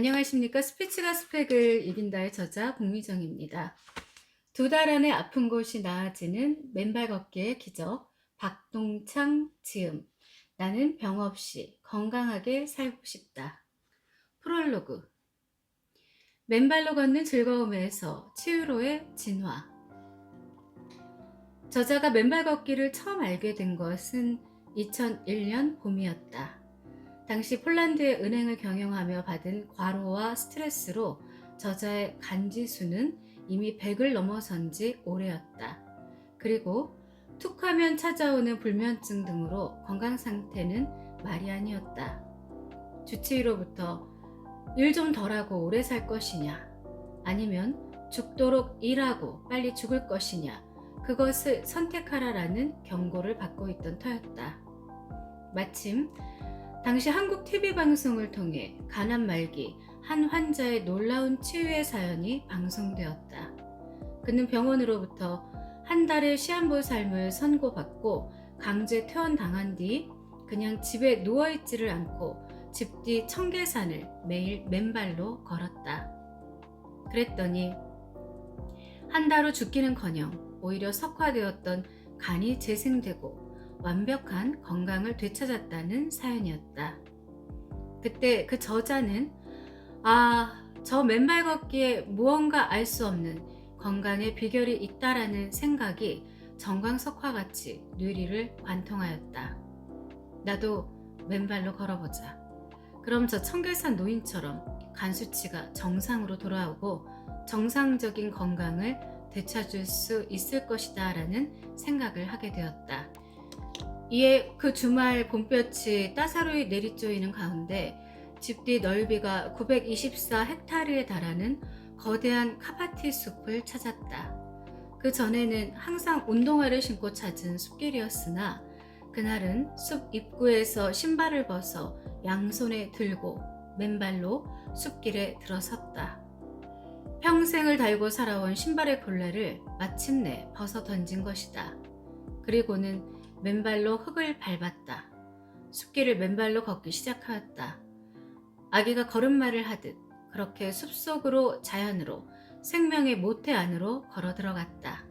안녕하십니까. 스피치가 스펙을 이긴다의 저자 공미정입니다. 2달 안에 아픈 곳이 나아지는 맨발 걷기의 기적, 박동창 지음. 나는 병 없이 건강하게 살고 싶다. 프롤로그. 맨발로 걷는 즐거움에서 치유로의 진화. 저자가 맨발 걷기를 처음 알게 된 것은 2001년 봄이었다. 당시 폴란드의 은행을 경영하며 받은 과로와 스트레스로 저자의 간지수는 이미 100을 넘어선 지 오래였다. 그리고 툭하면 찾아오는 불면증 등으로 건강 상태는 말이 아니었다. 주치의로부터 일 좀 덜하고 오래 살 것이냐, 아니면 죽도록 일하고 빨리 죽을 것이냐, 그것을 선택하라라는 경고를 받고 있던 터였다. 마침 당시 한국 TV 방송을 통해 가난 말기 한 환자의 놀라운 치유의 사연이 방송되었다. 그는 병원으로부터 한 달의 시한부 삶을 선고받고 강제 퇴원당한 뒤 그냥 집에 누워있지를 않고 집 뒤 청계산을 매일 맨발로 걸었다. 그랬더니 한 달 후 죽기는커녕 오히려 석화되었던 간이 재생되고 완벽한 건강을 되찾았다는 사연이었다. 그때 그 저자는 저 맨발 걷기에 무언가 알 수 없는 건강의 비결이 있다라는 생각이 정광석화같이 뇌리를 관통하였다. 나도 맨발로 걸어보자. 그럼 저 청계산 노인처럼 간 수치가 정상으로 돌아오고 정상적인 건강을 되찾을 수 있을 것이다 라는 생각을 하게 되었다. 이에 그 주말 봄볕이 따사로이 내리쪼이는 가운데 집 뒤 넓이가 924헥타르에 달하는 거대한 카파티 숲을 찾았다. 그 전에는 항상 운동화를 신고 찾은 숲길이었으나 그날은 숲 입구에서 신발을 벗어 양손에 들고 맨발로 숲길에 들어섰다. 평생을 달고 살아온 신발의 굴레를 마침내 벗어 던진 것이다. 그리고는 맨발로 흙을 밟았다. 숲길을 맨발로 걷기 시작하였다. 아기가 걸음마를 하듯 그렇게 숲속으로 자연으로 생명의 모태 안으로 걸어 들어갔다.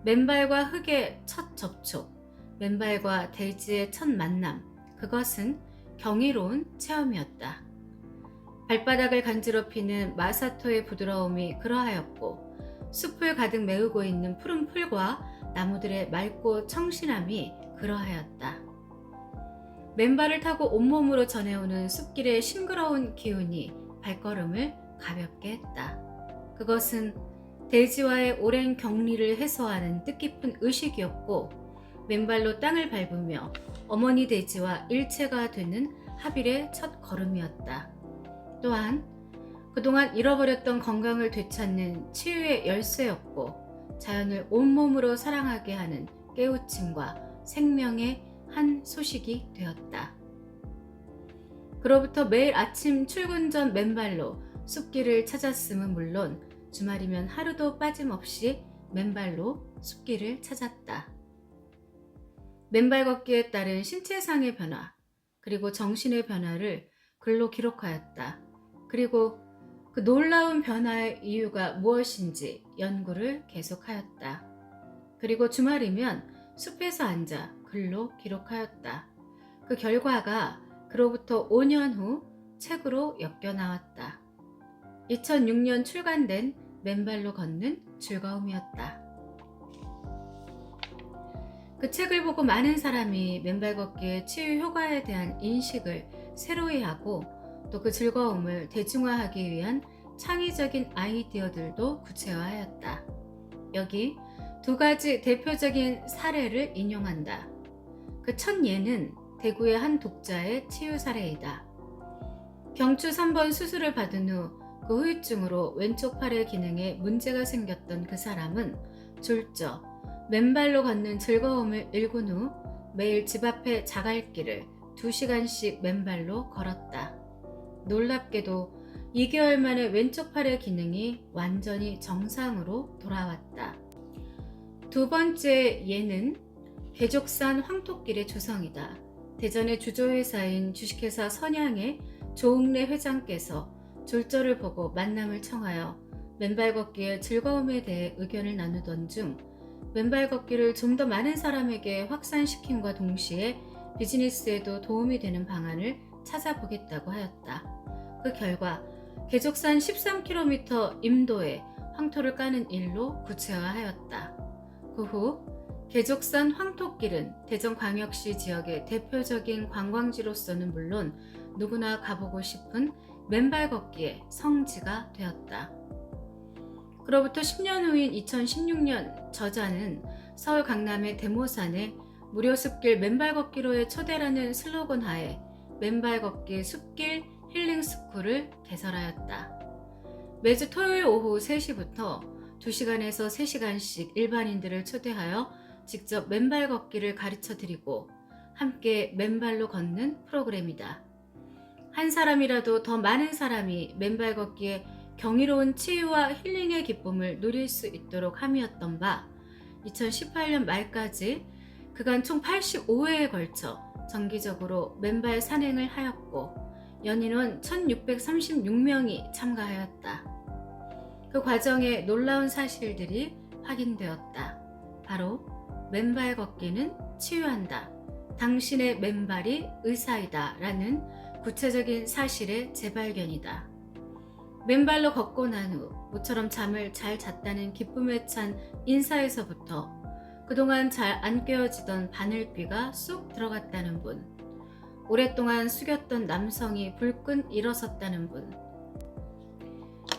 맨발과 흙의 첫 접촉, 맨발과 대지의 첫 만남, 그것은 경이로운 체험이었다. 발바닥을 간지럽히는 마사토의 부드러움이 그러하였고 숲을 가득 메우고 있는 푸른 풀과 나무들의 맑고 청신함이 그러하였다. 맨발을 타고 온몸으로 전해오는 숲길의 싱그러운 기운이 발걸음을 가볍게 했다. 그것은 대지와의 오랜 격리를 해소하는 뜻깊은 의식이었고 맨발로 땅을 밟으며 어머니 대지와 일체가 되는 하빌의 첫 걸음이었다. 또한 그동안 잃어버렸던 건강을 되찾는 치유의 열쇠였고 자연을 온몸으로 사랑하게 하는 깨우침과 생명의 한 소식이 되었다. 그로부터 매일 아침 출근 전 맨발로 숲길을 찾았음은 물론 주말이면 하루도 빠짐없이 맨발로 숲길을 찾았다. 맨발 걷기에 따른 신체상의 변화, 그리고 정신의 변화를 글로 기록하였다. 그리고 그 놀라운 변화의 이유가 무엇인지 연구를 계속하였다. 그리고 주말이면 숲에서 앉아 글로 기록하였다. 그 결과가 그로부터 5년 후 책으로 엮여 나왔다. 2006년 출간된 맨발로 걷는 즐거움이었다. 그 책을 보고 많은 사람이 맨발 걷기의 치유 효과에 대한 인식을 새로이 하고 또 그 즐거움을 대중화하기 위한 창의적인 아이디어들도 구체화하였다. 여기 2가지 대표적인 사례를 인용한다. 그 첫 예는 대구의 한 독자의 치유 사례이다. 경추 3번 수술을 받은 후 그 후유증으로 왼쪽 팔의 기능에 문제가 생겼던 그 사람은 졸져 맨발로 걷는 즐거움을 일군 후 매일 집 앞의 자갈길을 2시간씩 맨발로 걸었다. 놀랍게도 2개월 만에 왼쪽 팔의 기능이 완전히 정상으로 돌아왔다. 2번째 예는 계족산 황토길의 조성이다. 대전의 주조회사인 주식회사 선양의 조응래 회장께서 졸저를 보고 만남을 청하여 맨발 걷기의 즐거움에 대해 의견을 나누던 중 맨발 걷기를 좀 더 많은 사람에게 확산시킴과 동시에 비즈니스에도 도움이 되는 방안을 찾아보겠다고 하였다. 그 결과 계족산 13km 임도에 황토를 까는 일로 구체화하였다. 그 후 계족산 황토길은 대전광역시 지역의 대표적인 관광지로서는 물론 누구나 가보고 싶은 맨발 걷기의 성지가 되었다. 그로부터 10년 후인 2016년 저자는 서울 강남의 대모산에 무료 숲길 맨발 걷기로의 초대라는 슬로건 하에 맨발 걷기 숲길 힐링 스쿨을 개설하였다. 매주 토요일 오후 3시부터 2시간에서 3시간씩 일반인들을 초대하여 직접 맨발 걷기를 가르쳐 드리고 함께 맨발로 걷는 프로그램이다. 한 사람이라도 더 많은 사람이 맨발 걷기에 경이로운 치유와 힐링의 기쁨을 누릴 수 있도록 함이었던 바 2018년 말까지 그간 총 85회에 걸쳐 정기적으로 맨발 산행을 하였고 연인원 1636명이 참가하였다. 그 과정에 놀라운 사실들이 확인되었다. 바로 맨발 걷기는 치유한다. 당신의 맨발이 의사이다 라는 구체적인 사실의 재발견이다. 맨발로 걷고 난 후 모처럼 잠을 잘 잤다는 기쁨에 찬 인사에서부터 그동안 잘 안 깨어지던 바늘귀가 쑥 들어갔다는 분, 오랫동안 숙였던 남성이 불끈 일어섰다는 분,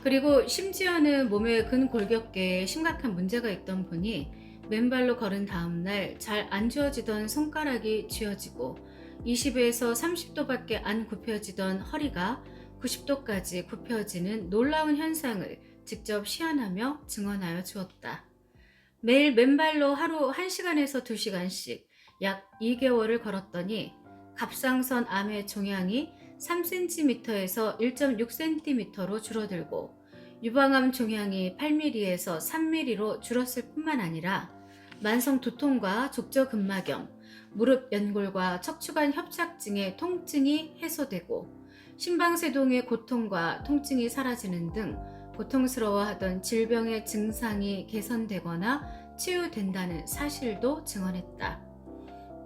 그리고 심지어는 몸의 근골격계에 심각한 문제가 있던 분이 맨발로 걸은 다음날 잘 안 쥐어지던 손가락이 쥐어지고 20에서 30도밖에 안 굽혀지던 허리가 90도까지 굽혀지는 놀라운 현상을 직접 시연하며 증언하여 주었다. 매일 맨발로 하루 1시간에서 2시간씩 약 2개월을 걸었더니 갑상선 암의 종양이 3cm에서 1.6cm로 줄어들고 유방암 종양이 8mm에서 3mm로 줄었을 뿐만 아니라 만성 두통과 족저근막염, 무릎 연골과 척추관 협착증의 통증이 해소되고 심방세동의 고통과 통증이 사라지는 등 고통스러워하던 질병의 증상이 개선되거나 치유된다는 사실도 증언했다.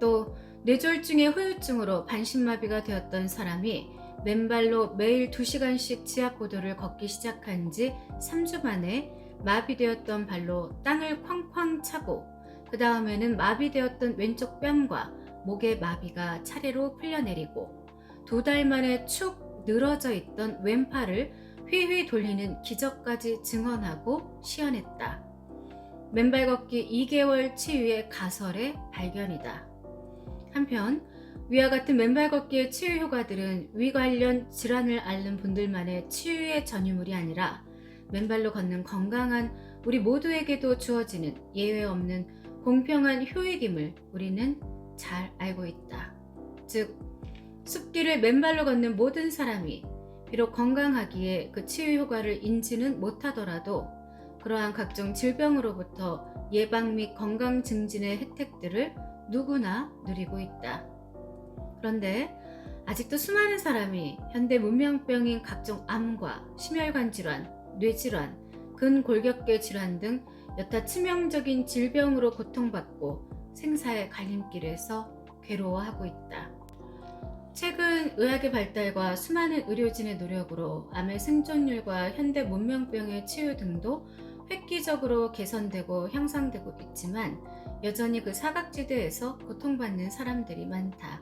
또 뇌졸중의 후유증으로 반신마비가 되었던 사람이 맨발로 매일 2시간씩 지하보도를 걷기 시작한 지 3주 만에 마비되었던 발로 땅을 쾅쾅 차고 그 다음에는 마비되었던 왼쪽 뺨과 목의 마비가 차례로 풀려내리고 2달 만에 축 늘어져 있던 왼팔을 휘휘 돌리는 기적까지 증언하고 시연했다. 맨발 걷기 2개월 치유의 가설의 발견이다. 한편 위와 같은 맨발 걷기의 치유 효과들은 위 관련 질환을 앓는 분들만의 치유의 전유물이 아니라 맨발로 걷는 건강한 우리 모두에게도 주어지는 예외 없는 공평한 효익임을 우리는 잘 알고 있다. 즉 숲길을 맨발로 걷는 모든 사람이 비록 건강하기에 그 치유 효과를 인지는 못하더라도 그러한 각종 질병으로부터 예방 및 건강 증진의 혜택들을 누구나 누리고 있다. 그런데 아직도 수많은 사람이 현대 문명병인 각종 암과 심혈관 질환, 뇌질환, 근골격계 질환 등 여타 치명적인 질병으로 고통받고 생사의 갈림길에서 괴로워하고 있다. 최근 의학의 발달과 수많은 의료진의 노력으로 암의 생존율과 현대 문명병의 치유 등도 획기적으로 개선되고 향상되고 있지만 여전히 그 사각지대에서 고통받는 사람들이 많다.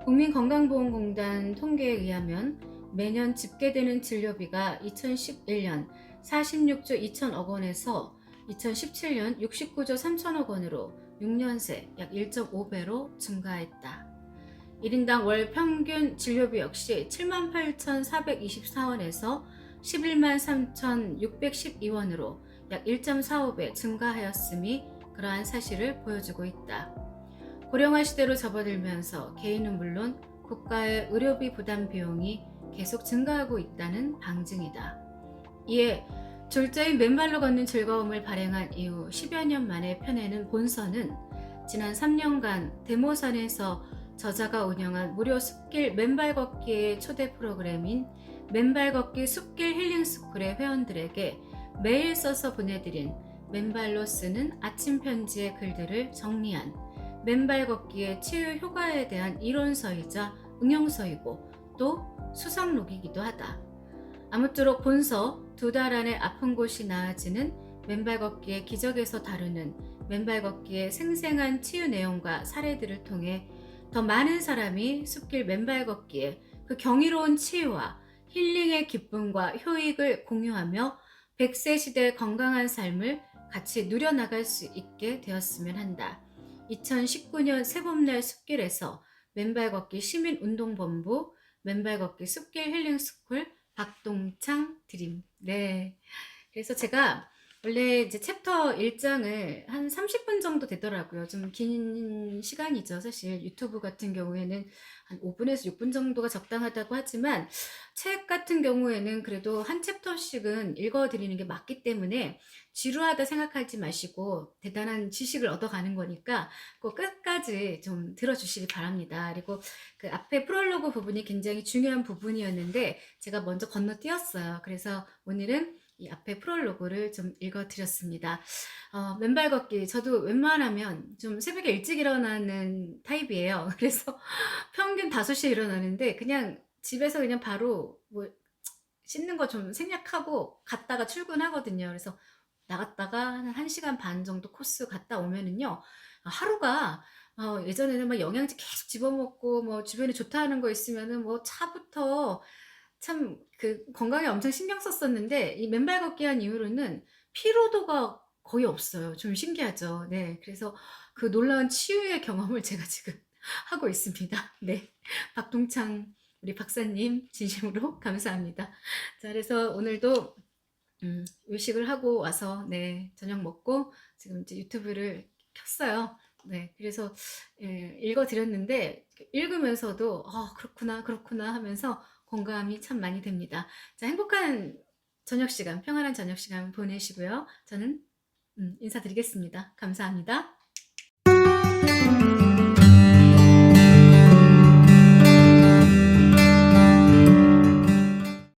국민건강보험공단 통계에 의하면 매년 집계되는 진료비가 2011년 46조 2천억 원에서 2017년 69조 3천억 원으로 6년 새 약 1.5배로 증가했다. 1인당 월 평균 진료비 역시 78,424원에서 11만 3,612원으로 약 1.45배 증가하였음이 그러한 사실을 보여주고 있다. 고령화 시대로 접어들면서 개인은 물론 국가의 의료비 부담 비용이 계속 증가하고 있다는 방증이다. 이에 졸저인 맨발로 걷는 즐거움을 발행한 이후 10여 년 만에 펴내는 본서는 지난 3년간 대모산에서 저자가 운영한 무료 숲길 맨발 걷기의 초대 프로그램인 맨발 걷기 숲길 힐링 스쿨의 회원들에게 매일 써서 보내드린 맨발로 쓰는 아침 편지의 글들을 정리한 맨발 걷기의 치유 효과에 대한 이론서이자 응용서이고 또 수상록이기도 하다. 아무쪼록 본서 2달 안에 아픈 곳이 나아지는 맨발 걷기의 기적에서 다루는 맨발 걷기의 생생한 치유 내용과 사례들을 통해 더 많은 사람이 숲길 맨발 걷기에 그 경이로운 치유와 힐링의 기쁨과 효익을 공유하며 100세 시대의 건강한 삶을 같이 누려나갈 수 있게 되었으면 한다. 2019년 새봄날 숲길에서 맨발 걷기 시민운동본부 맨발 걷기 숲길 힐링 스쿨 박동창 드림. 네. 그래서 제가 원래 이제 챕터 1장을 한 30분 정도 되더라고요. 좀 긴 시간이죠. 사실 유튜브 같은 경우에는 한 5분에서 6분 정도가 적당하다고 하지만 책 같은 경우에는 그래도 한 챕터씩은 읽어드리는 게 맞기 때문에 지루하다 생각하지 마시고 대단한 지식을 얻어가는 거니까 꼭 끝까지 좀 들어주시기 바랍니다. 그리고 그 앞에 프롤로그 부분이 굉장히 중요한 부분이었는데 제가 먼저 건너뛰었어요. 그래서 오늘은 이 앞에 프롤로그를 좀 읽어드렸습니다. 맨발 걷기 저도 웬만하면 좀 새벽에 일찍 일어나는 타입이에요. 그래서 평균 5시에 일어나는데 그냥 집에서 그냥 바로 뭐 씻는 거 좀 생략하고 갔다가 출근하거든요. 그래서 나갔다가 한 1시간 반 정도 코스 갔다 오면은요. 하루가 예전에는 막 영양제 계속 집어먹고 뭐 주변에 좋다 하는 거 있으면은 뭐 차부터 참 그 건강에 엄청 신경 썼었는데 이 맨발 걷기 한 이후로는 피로도가 거의 없어요. 좀 신기하죠. 네. 그래서 그 놀라운 치유의 경험을 제가 지금 하고 있습니다. 네. 박동창 우리 박사님 진심으로 감사합니다. 자, 그래서 오늘도 외식을 하고 와서 네, 저녁 먹고 지금 이제 유튜브를 켰어요. 네, 그래서 읽어드렸는데 읽으면서도 그렇구나 그렇구나 하면서 공감이 참 많이 됩니다. 자, 행복한 저녁 시간, 평안한 저녁 시간 보내시고요. 저는 인사드리겠습니다. 감사합니다.